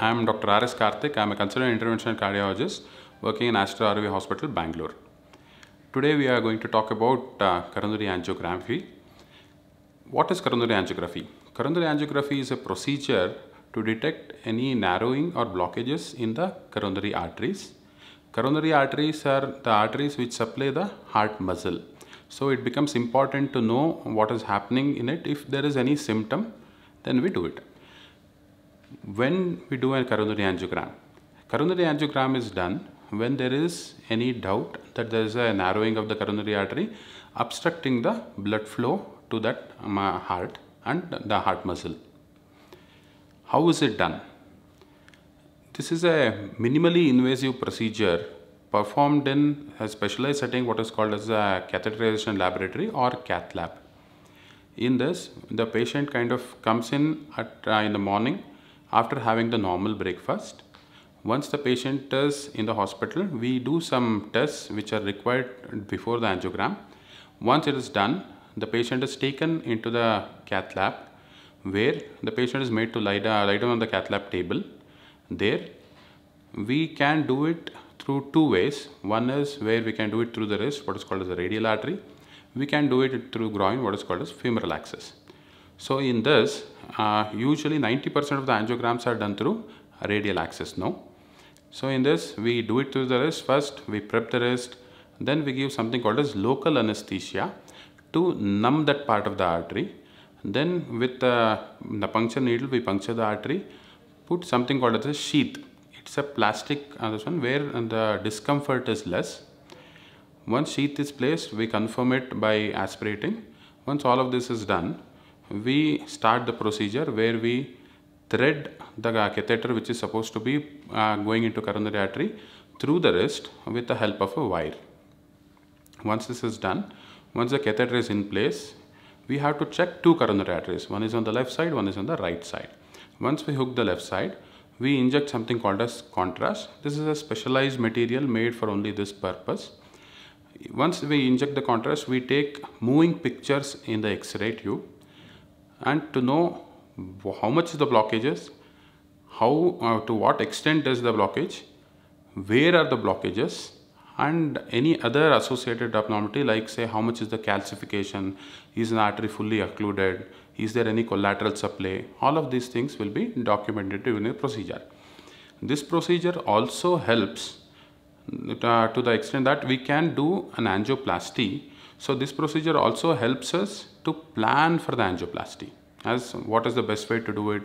I am Dr. R.S. Karthik. I am a consultant interventional cardiologist working in Astra RV Hospital, Bangalore. Today we are going to talk about coronary angiography. What is coronary angiography? Coronary angiography is a procedure to detect any narrowing or blockages in the coronary arteries. Coronary arteries are the arteries which supply the heart muscle. So it becomes important to know what is happening in it. If there is any symptom, then we do it. When we do a coronary angiogram is done when there is any doubt that there is a narrowing of the coronary artery obstructing the blood flow to that heart and the heart muscle. How is it done? This is a minimally invasive procedure performed in a specialized setting, what is called as a catheterization laboratory or cath lab. In this, the patient kind of comes in in the morning after having the normal breakfast. Once the patient is in the hospital, we do some tests which are required before the angiogram. Once it is done, the patient is taken into the cath lab where the patient is made to lie down on the cath lab table. There, we can do it through two ways. One is where we can do it through the wrist, what is called as the radial artery. We can do it through groin, what is called as femoral axis. So in this, usually 90% of the angiograms are done through radial axis now. So in this, we do it through the wrist. First, we prep the wrist. Then we give something called as local anesthesia to numb that part of the artery. Then with the puncture needle, we puncture the artery, put something called as a sheath. It's a plastic this one where the discomfort is less. Once sheath is placed, we confirm it by aspirating. Once all of this is done, we start the procedure where we thread the catheter which is supposed to be going into coronary artery through the wrist with the help of a wire. Once this is done, once the catheter is in place, we have to check two coronary arteries. One is on the left side, one is on the right side. Once we hook the left side, we inject something called as contrast. This is a specialized material made for only this purpose. Once we inject the contrast, we take moving pictures in the X-ray tube and to know how much is the blockages, to what extent is the blockage, where are the blockages, and any other associated abnormality like say how much is the calcification, is an artery fully occluded, is there any collateral supply. All of these things will be documented in the procedure. This procedure also helps to the extent that we can do an angioplasty. So this procedure also helps us to plan for the angioplasty, as what is the best way to do it,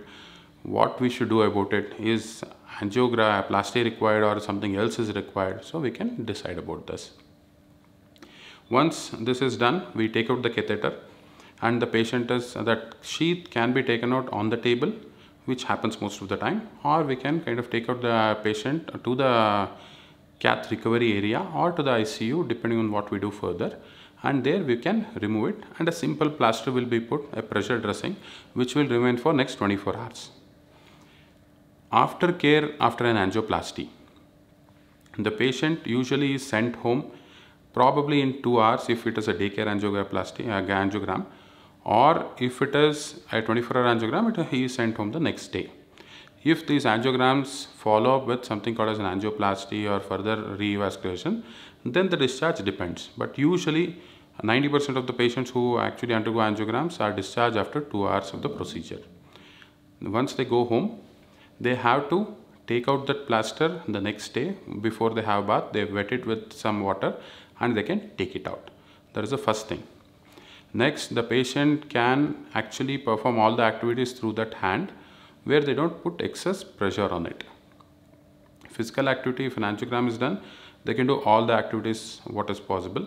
what we should do about it, is angioplasty required or something else is required, so we can decide about this. Once this is done, we take out the catheter and the patient is, that sheath can be taken out on the table, which happens most of the time, or we can kind of take out the patient to the cath recovery area or to the ICU depending on what we do further, and there we can remove it and a simple plaster will be put, a pressure dressing, which will remain for next 24 hours. After care after an angioplasty, the patient usually is sent home probably in 2 hours if it is a daycare angiogram, or if it is a 24-hour angiogram, he is sent home the next day. If these angiograms follow up with something called as an angioplasty or further revascularization, then the discharge depends. But usually 90% of the patients who actually undergo angiograms are discharged after 2 hours of the procedure. Once they go home, they have to take out that plaster the next day. Before they have bath, they wet it with some water and they can take it out. That is the first thing. Next, the patient can actually perform all the activities through that hand where they don't put excess pressure on it. Physical activity, if an angiogram is done, they can do all the activities what is possible.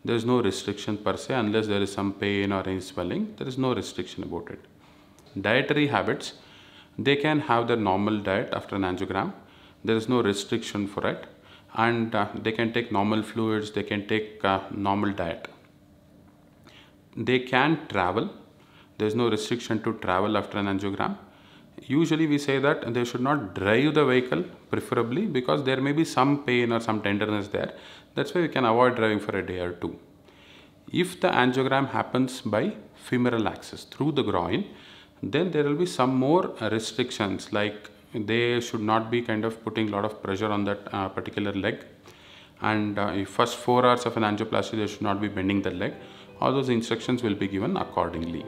There is no restriction per se unless there is some pain or any swelling. There is no restriction about it. Dietary habits, they can have their normal diet after an angiogram. There is no restriction for it, and they can take normal fluids, they can take normal diet. They can travel. There is no restriction to travel after an angiogram. Usually we say that they should not drive the vehicle preferably because there may be some pain or some tenderness there. That's why we can avoid driving for a day or two. If the angiogram happens by femoral axis through the groin, then there will be some more restrictions like they should not be kind of putting a lot of pressure on that particular leg. And first 4 hours of an angioplasty, they should not be bending the leg. All those instructions will be given accordingly.